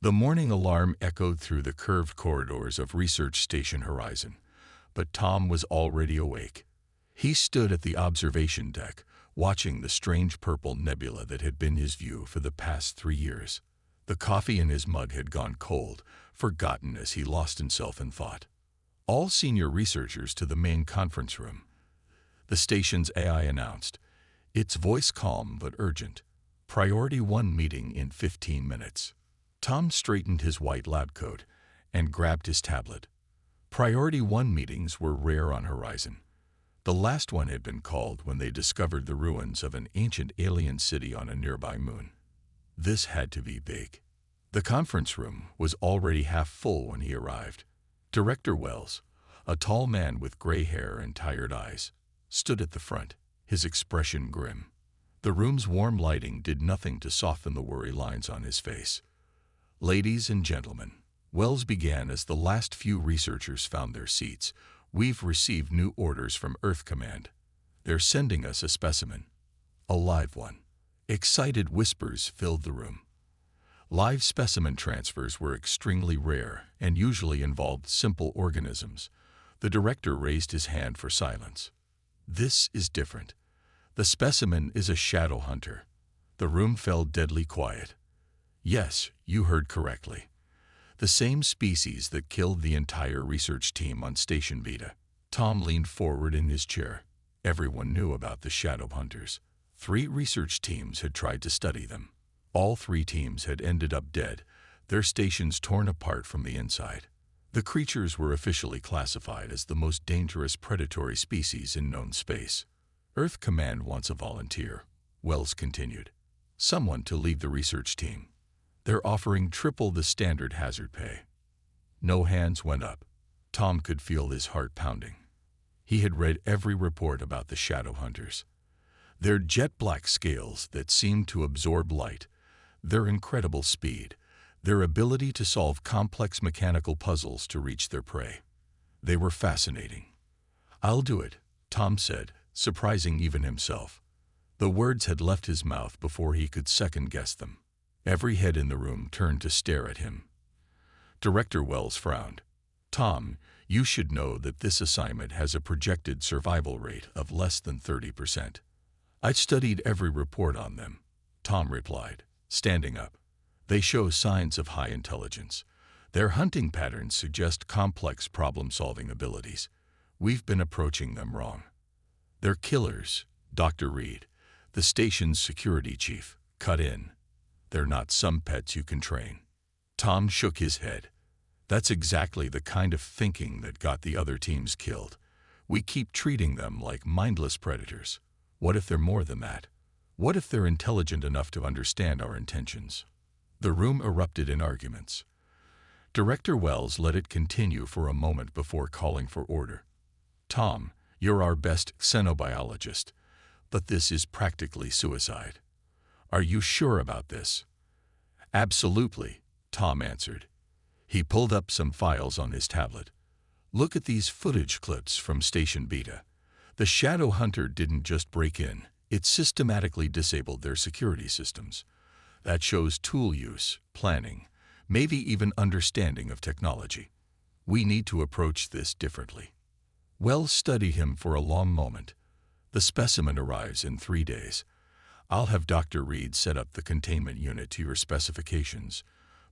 The morning alarm echoed through the curved corridors of Research Station Horizon, but Tom was already awake. He stood at the observation deck, watching the strange purple nebula that had been his view for the past 3 years. The coffee in his mug had gone cold, forgotten as he lost himself in thought. All senior researchers to the main conference room, the station's AI announced, its voice calm but urgent. Priority 1 meeting in 15 minutes. Tom straightened his white lab coat and grabbed his tablet. Priority 1 meetings were rare on Horizon. The last one had been called when they discovered the ruins of an ancient alien city on a nearby moon. This had to be big. The conference room was already half full when he arrived. Director Wells, a tall man with gray hair and tired eyes, stood at the front, his expression grim. The room's warm lighting did nothing to soften the worry lines on his face. Ladies and gentlemen, Wells began as the last few researchers found their seats. We've received new orders from Earth Command. They're sending us a specimen. A live one. Excited whispers filled the room. Live specimen transfers were extremely rare and usually involved simple organisms. The director raised his hand for silence. This is different. The specimen is a shadow hunter. The room fell deadly quiet. Yes, you heard correctly. The same species that killed the entire research team on Station Beta. Tom leaned forward in his chair. Everyone knew about the shadow hunters. 3 research teams had tried to study them. All 3 teams had ended up dead, their stations torn apart from the inside. The creatures were officially classified as the most dangerous predatory species in known space. Earth Command wants a volunteer, Wells continued. Someone to lead the research team. They're offering triple the standard hazard pay. No hands went up. Tom could feel his heart pounding. He had read every report about the shadow hunters. Their jet-black scales that seemed to absorb light, their incredible speed, their ability to solve complex mechanical puzzles to reach their prey. They were fascinating. I'll do it, Tom said, surprising even himself. The words had left his mouth before he could second-guess them. Every head in the room turned to stare at him. Director Wells frowned. Tom, you should know that this assignment has a projected survival rate of less than 30%. I've studied every report on them, Tom replied, standing up. They show signs of high intelligence. Their hunting patterns suggest complex problem-solving abilities. We've been approaching them wrong. They're killers, Dr. Reed, the station's security chief, cut in. They're not some pets you can train. Tom shook his head. That's exactly the kind of thinking that got the other teams killed. We keep treating them like mindless predators. What if they're more than that? What if they're intelligent enough to understand our intentions? The room erupted in arguments. Director Wells let it continue for a moment before calling for order. Tom, you're our best xenobiologist, but this is practically suicide. Are you sure about this? Absolutely, Tom answered. He pulled up some files on his tablet. Look at these footage clips from Station Beta. The shadow hunter didn't just break in, it systematically disabled their security systems. That shows tool use, planning, maybe even understanding of technology. We need to approach this differently. Wells studied him for a long moment. The specimen arrives in 3 days. I'll have Dr. Reed set up the containment unit to your specifications.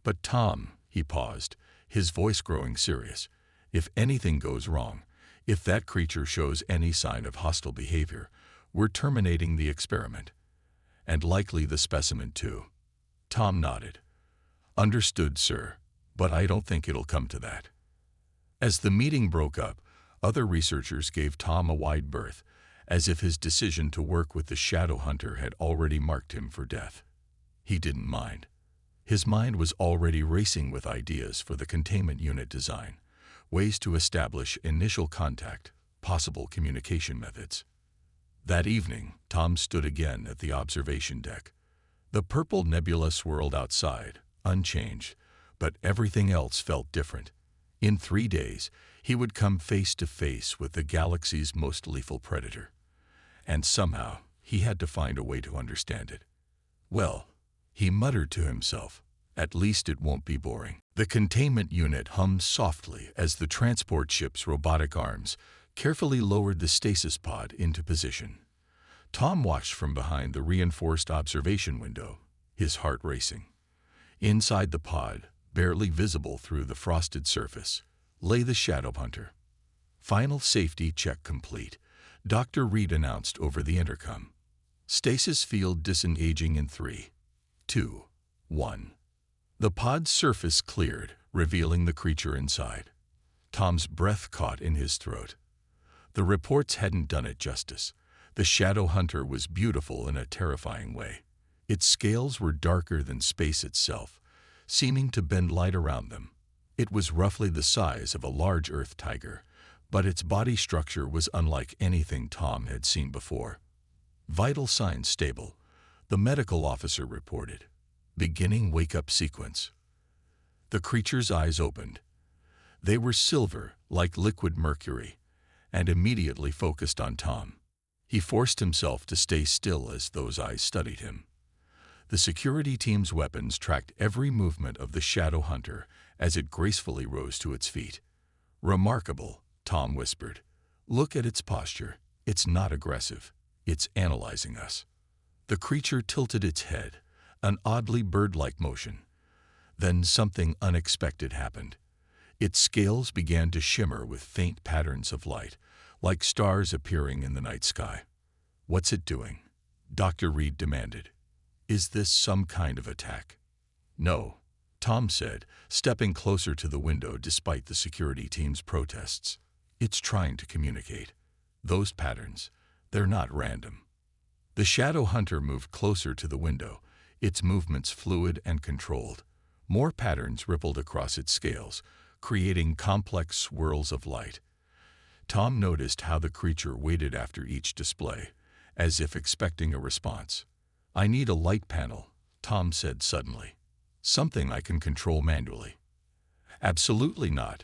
But Tom, he paused, his voice growing serious, if anything goes wrong, if that creature shows any sign of hostile behavior, we're terminating the experiment. And likely the specimen too. Tom nodded. Understood, sir, but I don't think it'll come to that. As the meeting broke up, other researchers gave Tom a wide berth, as if his decision to work with the shadow hunter had already marked him for death. He didn't mind. His mind was already racing with ideas for the containment unit design, ways to establish initial contact, possible communication methods. That evening, Tom stood again at the observation deck. The purple nebula swirled outside, unchanged, but everything else felt different. In 3 days, he would come face to face with the galaxy's most lethal predator. And somehow, he had to find a way to understand it. Well, he muttered to himself, At least it won't be boring. The containment unit hummed softly as the transport ship's robotic arms carefully lowered the stasis pod into position. Tom watched from behind the reinforced observation window, his heart racing. Inside the pod, barely visible through the frosted surface, lay the Shadow Hunter. Final safety check complete, Dr. Reed announced over the intercom. Stasis field disengaging in 3, 2, 1. The pod's surface cleared, revealing the creature inside. Tom's breath caught in his throat. The reports hadn't done it justice. The Shadow Hunter was beautiful in a terrifying way. Its scales were darker than space itself, seeming to bend light around them. It was roughly the size of a large Earth tiger, but its body structure was unlike anything Tom had seen before. Vital signs stable, the medical officer reported. Beginning wake-up sequence. The creature's eyes opened. They were silver, like liquid mercury, and immediately focused on Tom. He forced himself to stay still as those eyes studied him. The security team's weapons tracked every movement of the Shadow Hunter as it gracefully rose to its feet. Remarkable, Tom whispered. Look at its posture. It's not aggressive. It's analyzing us. The creature tilted its head, an oddly bird-like motion. Then something unexpected happened. Its scales began to shimmer with faint patterns of light, like stars appearing in the night sky. What's it doing? Dr. Reed demanded. Is this some kind of attack? No, Tom said, stepping closer to the window despite the security team's protests. It's trying to communicate. Those patterns, they're not random. The Shadow Hunter moved closer to the window, its movements fluid and controlled. More patterns rippled across its scales, creating complex swirls of light. Tom noticed how the creature waited after each display, as if expecting a response. I need a light panel, Tom said suddenly. Something I can control manually. Absolutely not,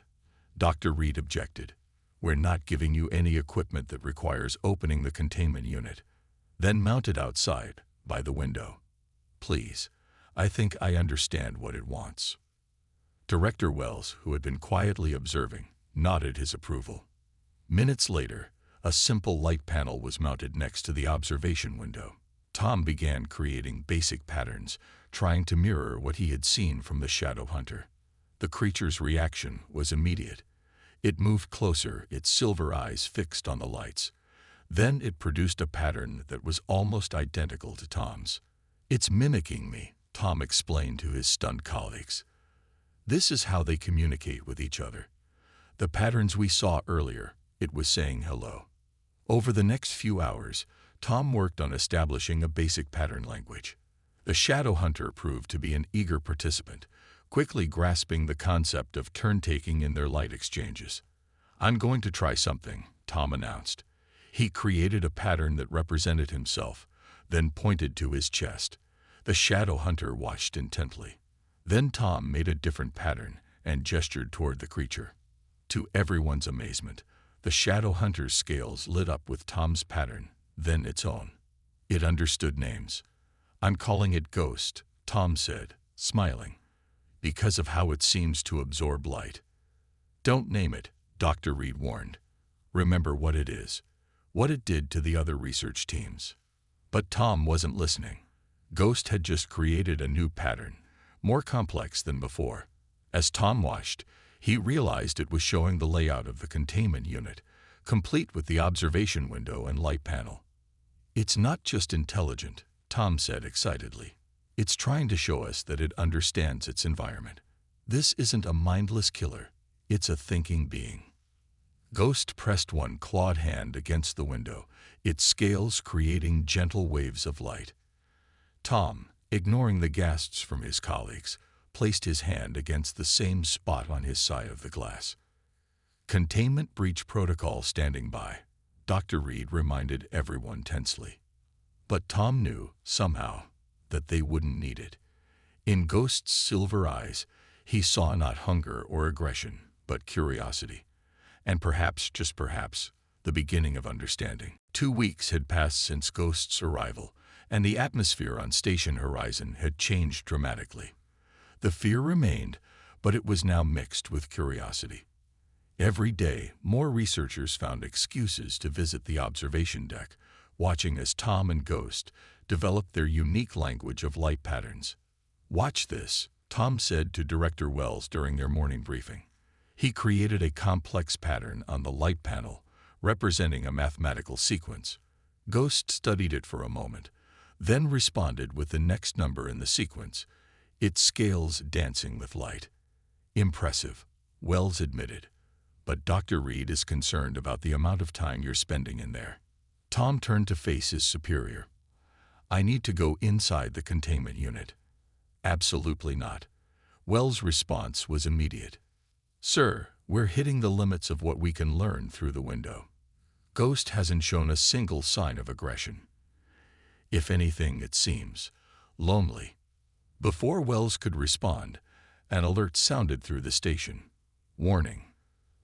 Dr. Reed objected. We're not giving you any equipment that requires opening the containment unit. Then mount it outside, by the window. Please, I think I understand what it wants. Director Wells, who had been quietly observing, nodded his approval. Minutes later, a simple light panel was mounted next to the observation window. Tom began creating basic patterns, trying to mirror what he had seen from the Shadow Hunter. The creature's reaction was immediate. It moved closer, its silver eyes fixed on the lights. Then it produced a pattern that was almost identical to Tom's. It's mimicking me, Tom explained to his stunned colleagues. This is how they communicate with each other. The patterns we saw earlier, it was saying hello. Over the next few hours, Tom worked on establishing a basic pattern language. The Shadow Hunter proved to be an eager participant, quickly grasping the concept of turn-taking in their light exchanges. I'm going to try something, Tom announced. He created a pattern that represented himself, then pointed to his chest. The Shadow Hunter watched intently. Then Tom made a different pattern and gestured toward the creature. To everyone's amazement, the Shadow Hunter's scales lit up with Tom's pattern, then its own. It understood names. I'm calling it Ghost, Tom said, smiling, because of how it seems to absorb light. Don't name it, Dr. Reed warned. Remember what it is, what it did to the other research teams. But Tom wasn't listening. Ghost had just created a new pattern, more complex than before. As Tom watched, he realized it was showing the layout of the containment unit, complete with the observation window and light panel. It's not just intelligent, Tom said excitedly. It's trying to show us that it understands its environment. This isn't a mindless killer, it's a thinking being. Ghost pressed one clawed hand against the window, its scales creating gentle waves of light. Tom, ignoring the gasps from his colleagues, placed his hand against the same spot on his side of the glass. Containment breach protocol standing by, Dr. Reed reminded everyone tensely. But Tom knew, somehow, that they wouldn't need it. In Ghost's silver eyes, he saw not hunger or aggression, but curiosity. And perhaps, just perhaps, the beginning of understanding. 2 weeks had passed since Ghost's arrival, and the atmosphere on Station Horizon had changed dramatically. The fear remained, but it was now mixed with curiosity. Every day, more researchers found excuses to visit the observation deck, watching as Tom and Ghost developed their unique language of light patterns. "Watch this," Tom said to Director Wells during their morning briefing. He created a complex pattern on the light panel, representing a mathematical sequence. Ghost studied it for a moment, then responded with the next number in the sequence, its scales dancing with light. "Impressive," Wells admitted, "but Dr. Reed is concerned about the amount of time you're spending in there." Tom turned to face his superior. "I need to go inside the containment unit." "Absolutely not." Wells' response was immediate. "Sir, we're hitting the limits of what we can learn through the window. Ghost hasn't shown a single sign of aggression. If anything, it seems lonely." Before Wells could respond, an alert sounded through the station. "Warning.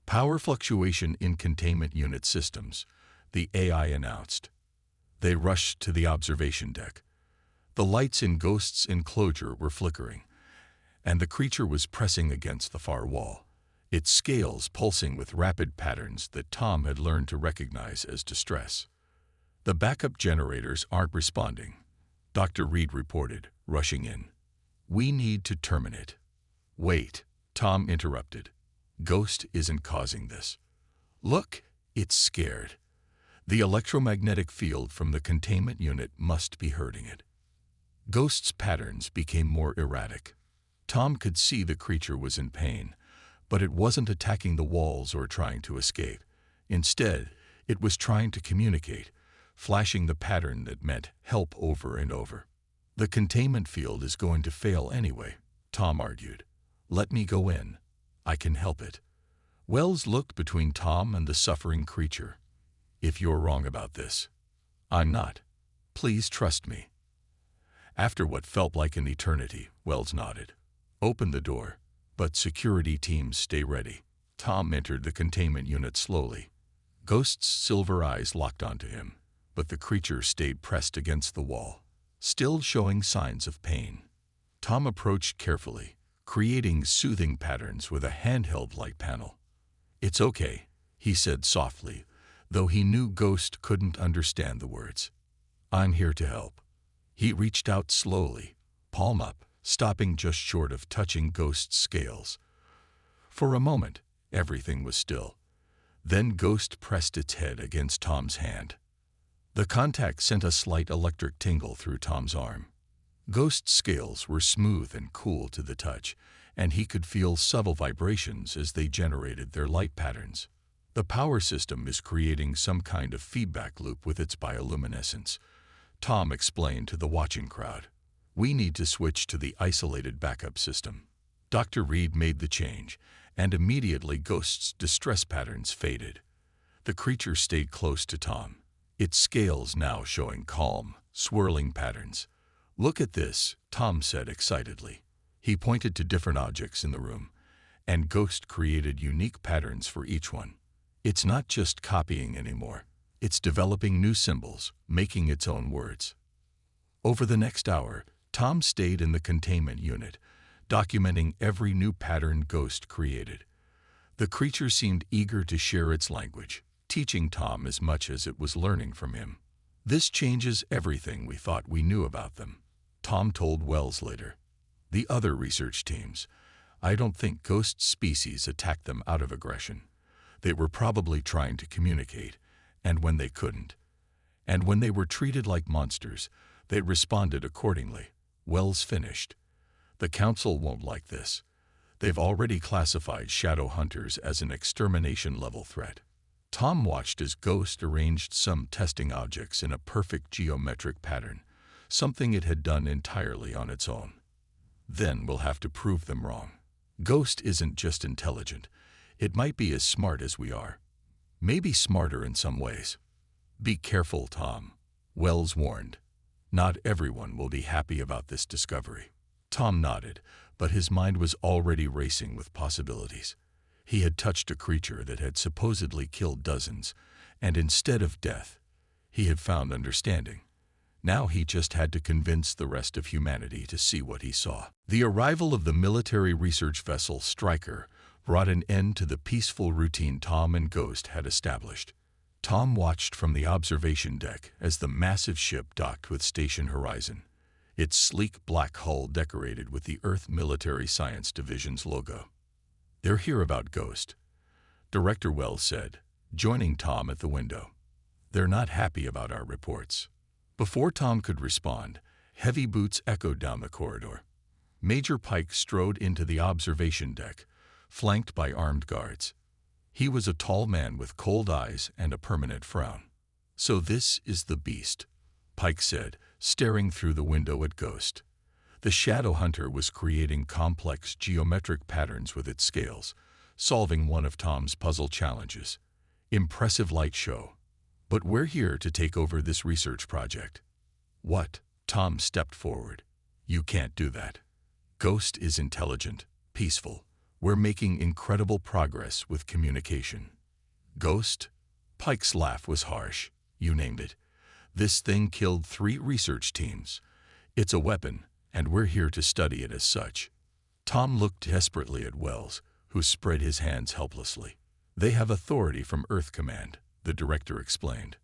Power fluctuation in containment unit systems," the AI announced. They rushed to the observation deck. The lights in Ghost's enclosure were flickering, and the creature was pressing against the far wall, its scales pulsing with rapid patterns that Tom had learned to recognize as distress. "The backup generators aren't responding," Dr. Reed reported, rushing in. "We need to terminate." "Wait," Tom interrupted. "Ghost isn't causing this. Look, it's scared. The electromagnetic field from the containment unit must be hurting it." Ghost's patterns became more erratic. Tom could see the creature was in pain, but it wasn't attacking the walls or trying to escape. Instead, it was trying to communicate, flashing the pattern that meant help over and over. "The containment field is going to fail anyway," Tom argued. "Let me go in. I can help it." Wells looked between Tom and the suffering creature. "If you're wrong about this, I'm not. Please trust me." After what felt like an eternity, Wells nodded. "Open the door, but security teams stay ready." Tom entered the containment unit slowly. Ghost's silver eyes locked onto him, but the creature stayed pressed against the wall, still showing signs of pain. Tom approached carefully, creating soothing patterns with a handheld light panel. "It's okay," he said softly, though he knew Ghost couldn't understand the words. "I'm here to help." He reached out slowly, palm up, stopping just short of touching Ghost's scales. For a moment, everything was still. Then Ghost pressed its head against Tom's hand. The contact sent a slight electric tingle through Tom's arm. Ghost's scales were smooth and cool to the touch, and he could feel subtle vibrations as they generated their light patterns. "The power system is creating some kind of feedback loop with its bioluminescence," Tom explained to the watching crowd. "We need to switch to the isolated backup system." Dr. Reed made the change, and immediately Ghost's distress patterns faded. The creature stayed close to Tom, its scales now showing calm, swirling patterns. "Look at this," Tom said excitedly. He pointed to different objects in the room, and Ghost created unique patterns for each one. "It's not just copying anymore. It's developing new symbols, making its own words." Over the next hour, Tom stayed in the containment unit, documenting every new pattern Ghost created. The creature seemed eager to share its language, teaching Tom as much as it was learning from him. "This changes everything we thought we knew about them," Tom told Wells later. "The other research teams, I don't think Ghost species attacked them out of aggression. They were probably trying to communicate, and when they couldn't. And when they were treated like monsters, they responded accordingly." Wells finished. "The Council won't like this. They've already classified shadow hunters as an extermination-level threat." Tom watched as Ghost arranged some testing objects in a perfect geometric pattern, something it had done entirely on its own. "Then we'll have to prove them wrong. Ghost isn't just intelligent. It might be as smart as we are. Maybe smarter in some ways." "Be careful, Tom," Wells warned. "Not everyone will be happy about this discovery." Tom nodded, but his mind was already racing with possibilities. He had touched a creature that had supposedly killed dozens, and instead of death, he had found understanding. Now he just had to convince the rest of humanity to see what he saw. The arrival of the military research vessel Stryker brought an end to the peaceful routine Tom and Ghost had established. Tom watched from the observation deck as the massive ship docked with Station Horizon, its sleek black hull decorated with the Earth Military Science Division's logo. "They're here about Ghost," Director Wells said, joining Tom at the window. "They're not happy about our reports." Before Tom could respond, heavy boots echoed down the corridor. Major Pike strode into the observation deck, flanked by armed guards. He was a tall man with cold eyes and a permanent frown. "So this is the beast," Pike said, staring through the window at Ghost. The Shadow Hunter was creating complex geometric patterns with its scales, solving one of Tom's puzzle challenges. "Impressive light show. But we're here to take over this research project." "What?" Tom stepped forward. "You can't do that. Ghost is intelligent, peaceful. We're making incredible progress with communication." "Ghost?" Pike's laugh was harsh. "You named it. This thing killed 3 research teams. It's a weapon, and we're here to study it as such." Tom looked desperately at Wells, who spread his hands helplessly. "They have authority from Earth Command," the director explained.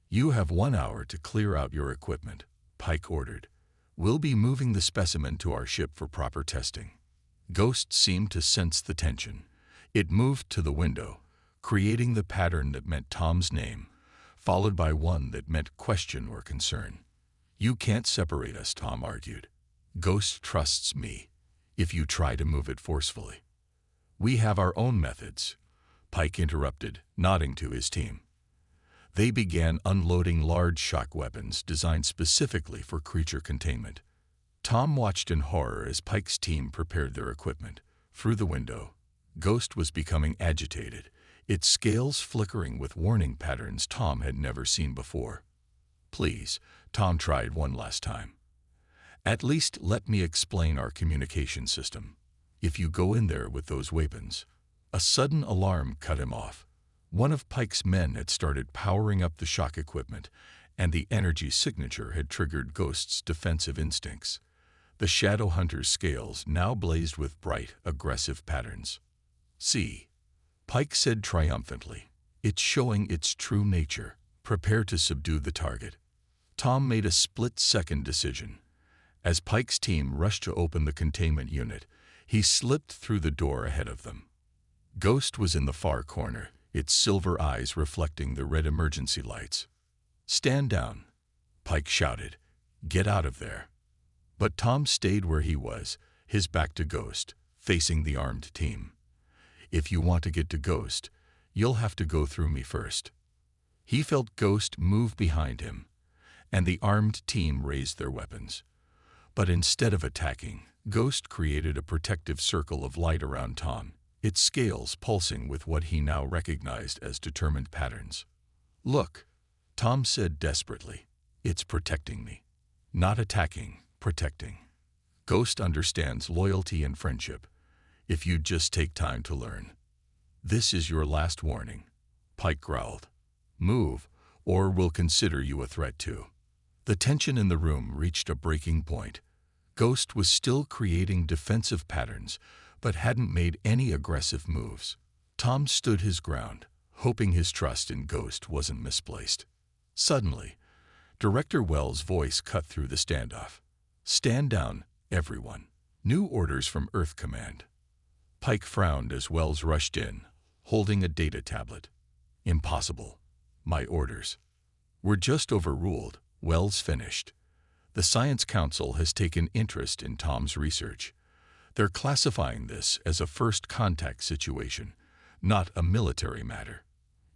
"You have 1 hour to clear out your equipment," Pike ordered. "We'll be moving the specimen to our ship for proper testing." Ghost seemed to sense the tension. It moved to the window, creating the pattern that meant Tom's name, followed by one that meant question or concern. "You can't separate us," Tom argued. "Ghost trusts me if you try to move it forcefully." "We have our own methods," Pike interrupted, nodding to his team. They began unloading large shock weapons designed specifically for creature containment. Tom watched in horror as Pike's team prepared their equipment. Through the window, Ghost was becoming agitated, its scales flickering with warning patterns Tom had never seen before. "Please," Tom tried one last time. "At least let me explain our communication system. If you go in there with those weapons..." A sudden alarm cut him off. One of Pike's men had started powering up the shock equipment, and the energy signature had triggered Ghost's defensive instincts. The Shadow Hunter's scales now blazed with bright, aggressive patterns. "See," Pike said triumphantly. "It's showing its true nature. Prepare to subdue the target." Tom made a split-second decision. As Pike's team rushed to open the containment unit, he slipped through the door ahead of them. Ghost was in the far corner, its silver eyes reflecting the red emergency lights. "Stand down," Pike shouted. "Get out of there." But Tom stayed where he was, his back to Ghost, facing the armed team. "If you want to get to Ghost, you'll have to go through me first." He felt Ghost move behind him, and the armed team raised their weapons. But instead of attacking, Ghost created a protective circle of light around Tom, its scales pulsing with what he now recognized as determined patterns. "Look," Tom said desperately. "It's protecting me. Not attacking, protecting. Ghost understands loyalty and friendship, if you just take time to learn." "This is your last warning," Pike growled. "Move, or we'll consider you a threat too." The tension in the room reached a breaking point. Ghost was still creating defensive patterns, but hadn't made any aggressive moves. Tom stood his ground, hoping his trust in Ghost wasn't misplaced. Suddenly, Director Wells' voice cut through the standoff. "Stand down, everyone. New orders from Earth Command." Pike frowned as Wells rushed in, holding a data tablet. "Impossible. My orders." "Were just overruled," Wells finished. "The Science Council has taken interest in Tom's research. They're classifying this as a first contact situation, not a military matter.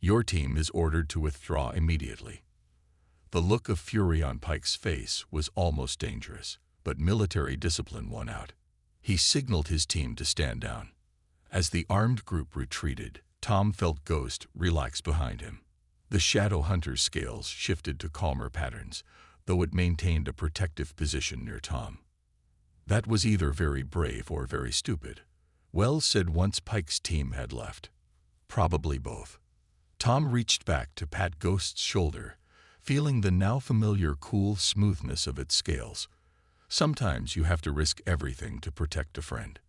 Your team is ordered to withdraw immediately." The look of fury on Pike's face was almost dangerous, but military discipline won out. He signaled his team to stand down. As the armed group retreated, Tom felt Ghost relax behind him. The Shadow Hunter's scales shifted to calmer patterns, though it maintained a protective position near Tom. "That was either very brave or very stupid," Wells said once Pike's team had left. "Probably both." Tom reached back to pat Ghost's shoulder, feeling the now familiar cool smoothness of its scales. Sometimes you have to risk everything to protect a friend.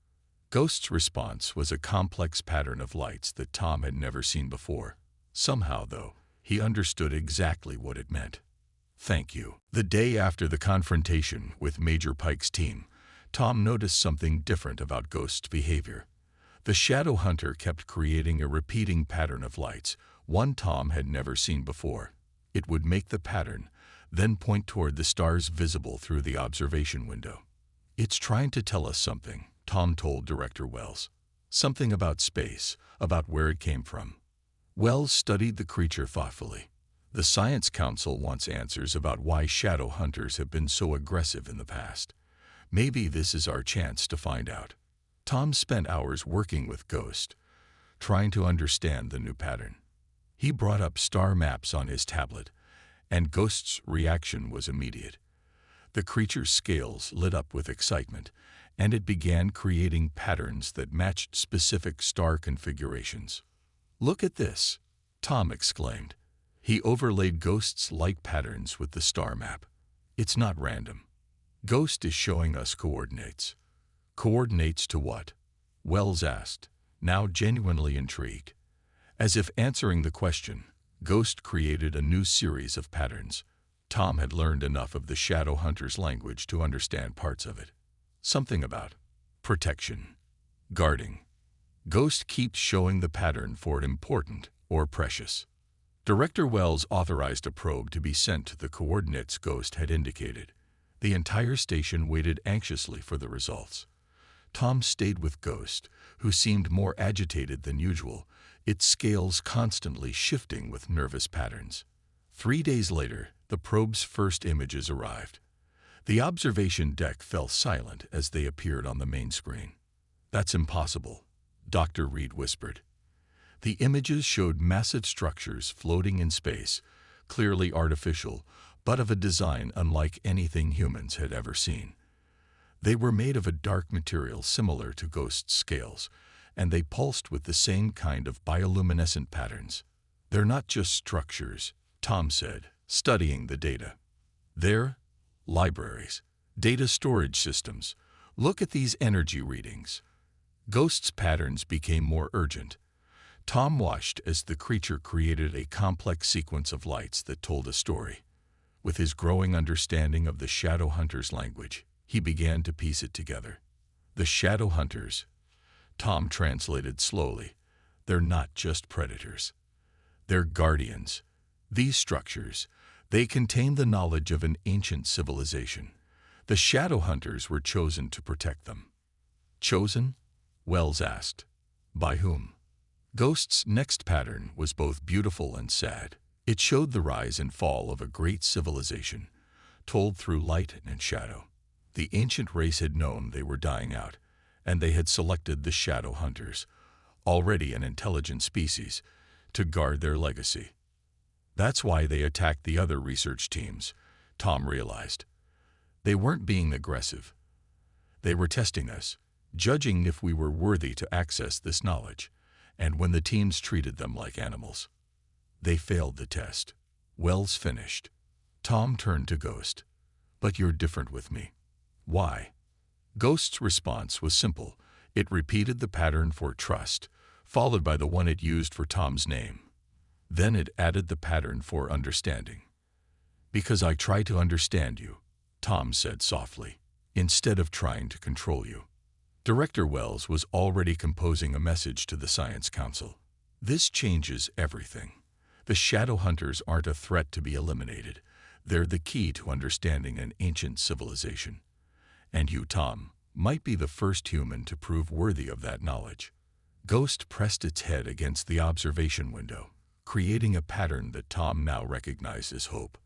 Ghost's response was a complex pattern of lights that Tom had never seen before. Somehow, though, he understood exactly what it meant. Thank you. The day after the confrontation with Major Pike's team, Tom noticed something different about Ghost's behavior. The shadow hunter kept creating a repeating pattern of lights, one Tom had never seen before. It would make the pattern, then point toward the stars visible through the observation window. "It's trying to tell us something," Tom told Director Wells. "Something about space, about where it came from." Wells studied the creature thoughtfully. The Science Council wants answers about why shadow hunters have been so aggressive in the past. Maybe this is our chance to find out. Tom spent hours working with Ghost, trying to understand the new pattern. He brought up star maps on his tablet, and Ghost's reaction was immediate. The creature's scales lit up with excitement, and it began creating patterns that matched specific star configurations. "Look at this!" Tom exclaimed. He overlaid Ghost's light patterns with the star map. "It's not random. Ghost is showing us coordinates." "Coordinates to what?" Wells asked, now genuinely intrigued. As if answering the question, Ghost created a new series of patterns. Tom had learned enough of the shadow hunter's language to understand parts of it. Something about protection, guarding. Ghost keeps showing the pattern for it important or precious. Director Wells authorized a probe to be sent to the coordinates Ghost had indicated. The entire station waited anxiously for the results. Tom stayed with Ghost, who seemed more agitated than usual, its scales constantly shifting with nervous patterns. 3 days later, the probe's first images arrived. The observation deck fell silent as they appeared on the main screen. "That's impossible," Dr. Reed whispered. The images showed massive structures floating in space, clearly artificial, but of a design unlike anything humans had ever seen. They were made of a dark material similar to Ghost's scales, and they pulsed with the same kind of bioluminescent patterns. "They're not just structures," Tom said, studying the data. "They're libraries, data storage systems. Look at these energy readings." Ghost's patterns became more urgent. Tom watched as the creature created a complex sequence of lights that told a story. With his growing understanding of the shadow hunter's language, he began to piece it together. "The shadow hunters," Tom translated slowly, "they're not just predators. They're guardians. These structures, they contain the knowledge of an ancient civilization. The shadow hunters were chosen to protect them." "Chosen?" Wells asked. "By whom?" Ghost's next pattern was both beautiful and sad. It showed the rise and fall of a great civilization, told through light and shadow. The ancient race had known they were dying out, and they had selected the shadow hunters, already an intelligent species, to guard their legacy. That's why they attacked the other research teams, Tom realized. They weren't being aggressive. They were testing us, judging if we were worthy to access this knowledge, and when the teams treated them like animals. They failed the test. Wells finished. Tom turned to Ghost. "But you're different with me." "Why?" Ghost's response was simple. It repeated the pattern for trust, followed by the one it used for Tom's name. Then it added the pattern for understanding. "Because I try to understand you," Tom said softly, "instead of trying to control you." Director Wells was already composing a message to the Science Council. "This changes everything. The shadow hunters aren't a threat to be eliminated. They're the key to understanding an ancient civilization. And you, Tom, might be the first human to prove worthy of that knowledge." Ghost pressed its head against the observation window, creating a pattern that Tom now recognized as hope.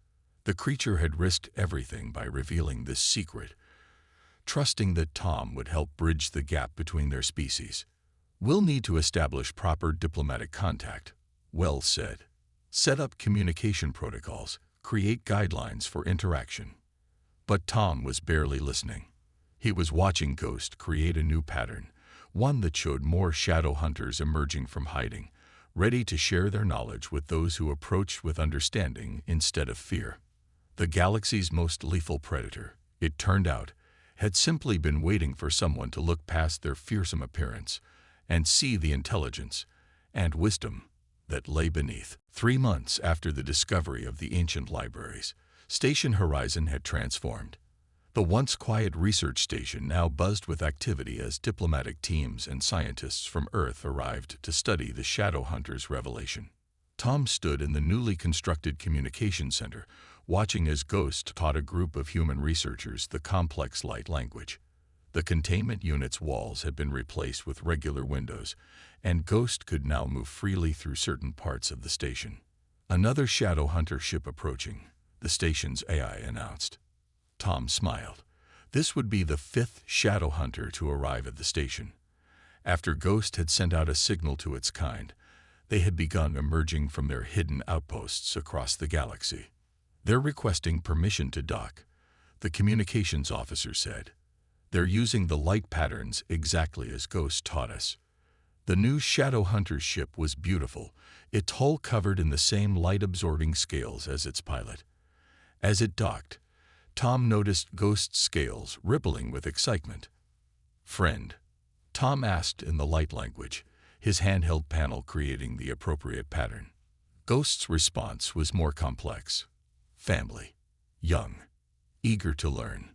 The creature had risked everything by revealing this secret, trusting that Tom would help bridge the gap between their species. "We'll need to establish proper diplomatic contact," Wells said. "Set up communication protocols, create guidelines for interaction." But Tom was barely listening. He was watching Ghost create a new pattern, one that showed more shadow hunters emerging from hiding, ready to share their knowledge with those who approach with understanding instead of fear. The galaxy's most lethal predator, it turned out, had simply been waiting for someone to look past their fearsome appearance and see the intelligence and wisdom that lay beneath. 3 months after the discovery of the ancient libraries, Station Horizon had transformed. The once quiet research station now buzzed with activity as diplomatic teams and scientists from Earth arrived to study the Shadow Hunter's revelation. Tom stood in the newly constructed communication center, watching as Ghost taught a group of human researchers the complex light language. The containment unit's walls had been replaced with regular windows, and Ghost could now move freely through certain parts of the station. Another Shadow Hunter ship approaching, the station's AI announced. Tom smiled. This would be the 5th Shadow Hunter to arrive at the station. After Ghost had sent out a signal to its kind, they had begun emerging from their hidden outposts across the galaxy. They're requesting permission to dock, the communications officer said. They're using the light patterns exactly as Ghost taught us. The new Shadow Hunter's ship was beautiful, its hull covered in the same light-absorbing scales as its pilot. As it docked, Tom noticed Ghost's scales rippling with excitement. "Friend?" Tom asked in the light language, his handheld panel creating the appropriate pattern. Ghost's response was more complex. "Family. Young. Eager to learn."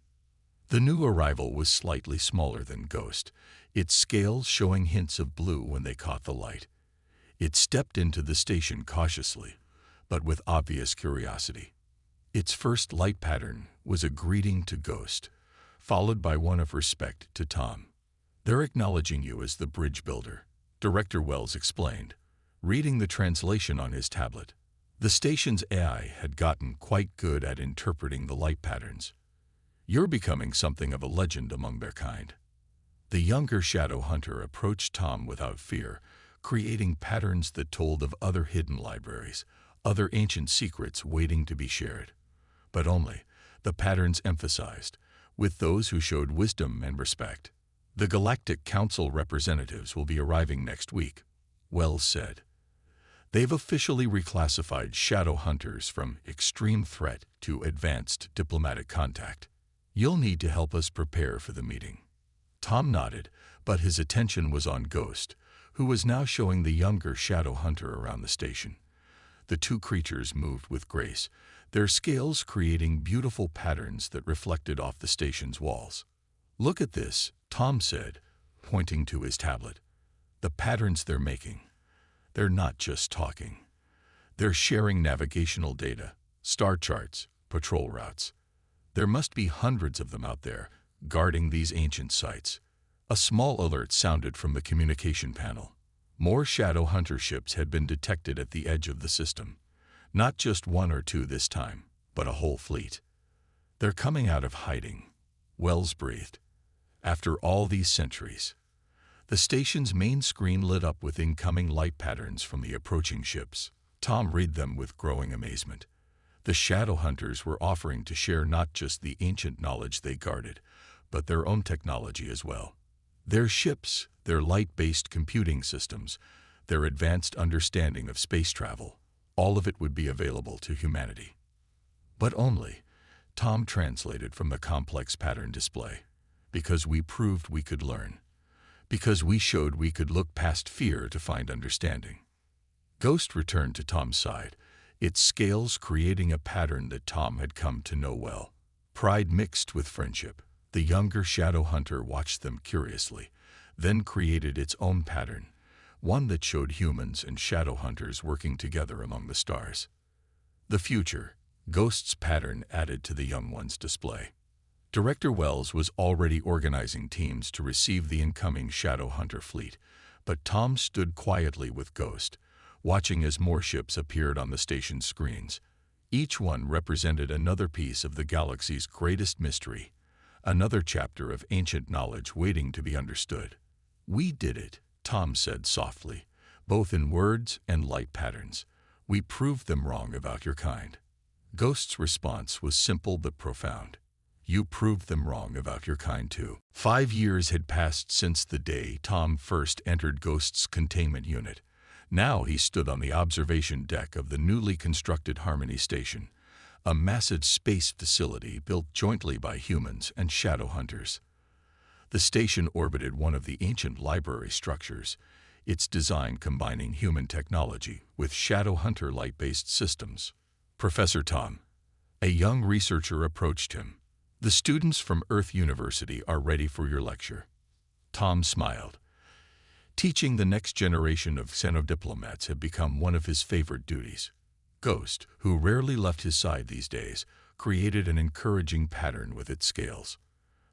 The new arrival was slightly smaller than Ghost, its scales showing hints of blue when they caught the light. It stepped into the station cautiously, but with obvious curiosity. Its first light pattern was a greeting to Ghost, followed by one of respect to Tom. "They're acknowledging you as the bridge builder," Director Wells explained, reading the translation on his tablet. The station's AI had gotten quite good at interpreting the light patterns. "You're becoming something of a legend among their kind." The younger Shadow Hunter approached Tom without fear, creating patterns that told of other hidden libraries, other ancient secrets waiting to be shared. But only, the patterns emphasized, with those who showed wisdom and respect. "The Galactic Council representatives will be arriving next week," Wells said. "They've officially reclassified Shadow Hunters from extreme threat to advanced diplomatic contact. You'll need to help us prepare for the meeting." Tom nodded, but his attention was on Ghost, who was now showing the younger Shadow Hunter around the station. The two creatures moved with grace, their scales creating beautiful patterns that reflected off the station's walls. "Look at this," Tom said, pointing to his tablet. "The patterns they're making. They're not just talking. They're sharing navigational data, star charts, patrol routes. There must be hundreds of them out there, guarding these ancient sites." A small alert sounded from the communication panel. More Shadow Hunter ships had been detected at the edge of the system. Not just 1 or 2 this time, but a whole fleet. "They're coming out of hiding," Wells breathed. "After all these centuries." The station's main screen lit up with incoming light patterns from the approaching ships. Tom read them with growing amazement. The Shadow Hunters were offering to share not just the ancient knowledge they guarded, but their own technology as well. Their ships, their light-based computing systems, their advanced understanding of space travel, all of it would be available to humanity. But only, Tom translated from the complex pattern display, because we proved we could learn. Because we showed we could look past fear to find understanding. Ghost returned to Tom's side, its scales creating a pattern that Tom had come to know well. Pride mixed with friendship. The younger Shadow Hunter watched them curiously, then created its own pattern, one that showed humans and Shadow Hunters working together among the stars. The future, Ghost's pattern added to the young one's display. Director Wells was already organizing teams to receive the incoming Shadow Hunter fleet, but Tom stood quietly with Ghost, watching as more ships appeared on the station's screens. Each one represented another piece of the galaxy's greatest mystery, another chapter of ancient knowledge waiting to be understood. "We did it," Tom said softly, both in words and light patterns. "We proved them wrong about your kind." Ghost's response was simple but profound. "You proved them wrong about your kind too." 5 years had passed since the day Tom first entered Ghost's containment unit. Now he stood on the observation deck of the newly constructed Harmony Station, a massive space facility built jointly by humans and shadow hunters. The station orbited one of the ancient library structures, its design combining human technology with shadow hunter light-based systems. Professor Tom, a young researcher, approached him. "The students from Earth University are ready for your lecture." Tom smiled. Teaching the next generation of xenodiplomats had become one of his favorite duties. Ghost, who rarely left his side these days, created an encouraging pattern with its scales.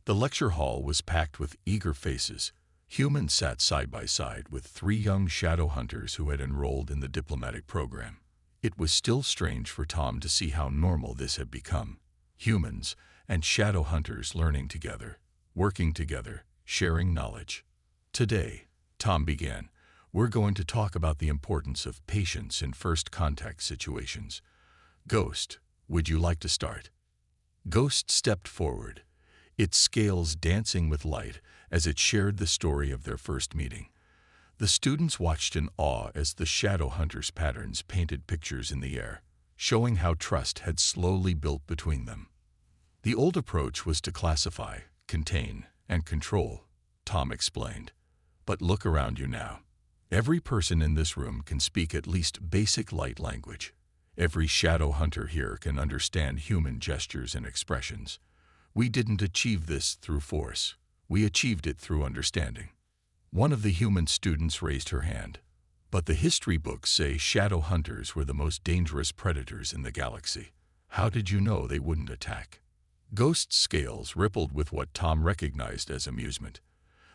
The lecture hall was packed with eager faces. Humans sat side by side with 3 young shadow hunters who had enrolled in the diplomatic program. It was still strange for Tom to see how normal this had become. Humans and shadow hunters learning together, working together, sharing knowledge. "Today," Tom began, "we're going to talk about the importance of patience in first contact situations. Ghost, would you like to start?" Ghost stepped forward, its scales dancing with light as it shared the story of their first meeting. The students watched in awe as the shadow hunter's patterns painted pictures in the air, showing how trust had slowly built between them. The old approach was to classify, contain, and control, Tom explained. But look around you now. Every person in this room can speak at least basic light language. Every shadow hunter here can understand human gestures and expressions. We didn't achieve this through force. We achieved it through understanding. One of the human students raised her hand. "But the history books say shadow hunters were the most dangerous predators in the galaxy. How did you know they wouldn't attack?" Ghost's scales rippled with what Tom recognized as amusement.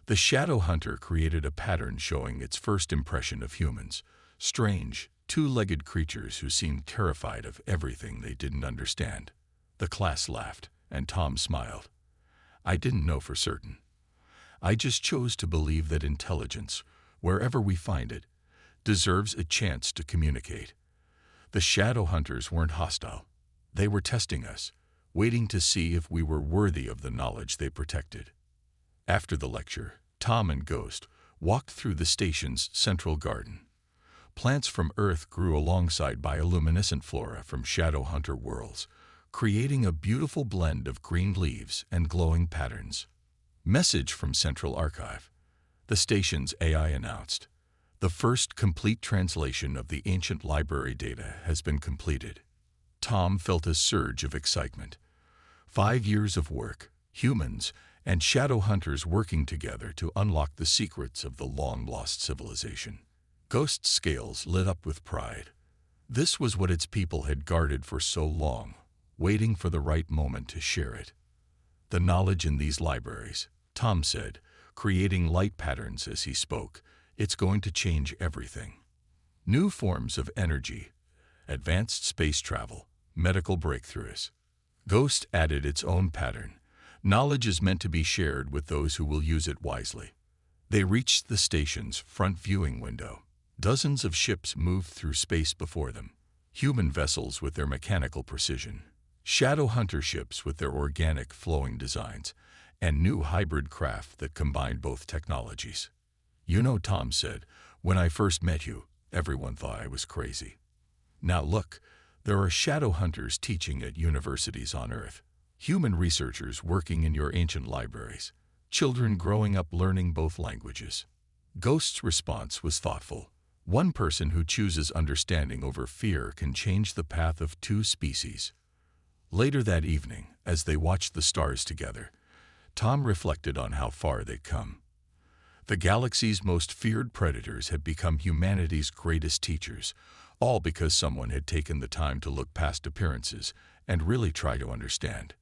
The shadow hunter created a pattern showing its first impression of humans, strange, 2-legged creatures who seemed terrified of everything they didn't understand. The class laughed, and Tom smiled. "I didn't know for certain. I just chose to believe that intelligence, wherever we find it, deserves a chance to communicate." The shadow hunters weren't hostile. They were testing us, waiting to see if we were worthy of the knowledge they protected. After the lecture, Tom and Ghost walked through the station's central garden. Plants from Earth grew alongside bioluminescent flora from shadow hunter worlds, creating a beautiful blend of green leaves and glowing patterns. "Message from Central Archive," the station's AI announced. "The first complete translation of the ancient library data has been completed." Tom felt a surge of excitement. 5 years of work, humans and shadow hunters working together to unlock the secrets of the long-lost civilization. Ghost's scales lit up with pride. This was what its people had guarded for so long, waiting for the right moment to share it. "The knowledge in these libraries," Tom said, creating light patterns as he spoke, "it's going to change everything. New forms of energy, advanced space travel, medical breakthroughs." Ghost added its own pattern. "Knowledge is meant to be shared with those who will use it wisely." They reached the station's front viewing window. Dozens of ships moved through space before them, human vessels with their mechanical precision, shadow hunter ships with their organic flowing designs, and new hybrid craft that combined both technologies. "You know," Tom said, "when I first met you, everyone thought I was crazy. Now look, there are shadow hunters teaching at universities on Earth, human researchers working in your ancient libraries, children growing up learning both languages." Ghost's response was thoughtful. "One person who chooses understanding over fear can change the path of 2 species." Later that evening, as they watched the stars together, Tom reflected on how far they'd come. The galaxy's most feared predators had become humanity's greatest teachers, all because someone had taken the time to look past appearances and really try to understand.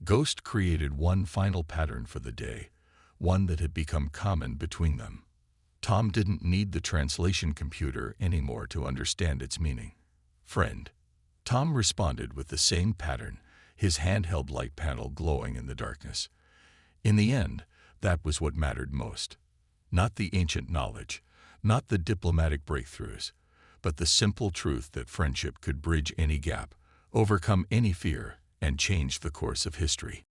Ghost created one final pattern for the day, one that had become common between them. Tom didn't need the translation computer anymore to understand its meaning. "Friend." Tom responded with the same pattern, his handheld light panel glowing in the darkness. In the end, that was what mattered most. Not the ancient knowledge, not the diplomatic breakthroughs, but the simple truth that friendship could bridge any gap, overcome any fear, and change the course of history.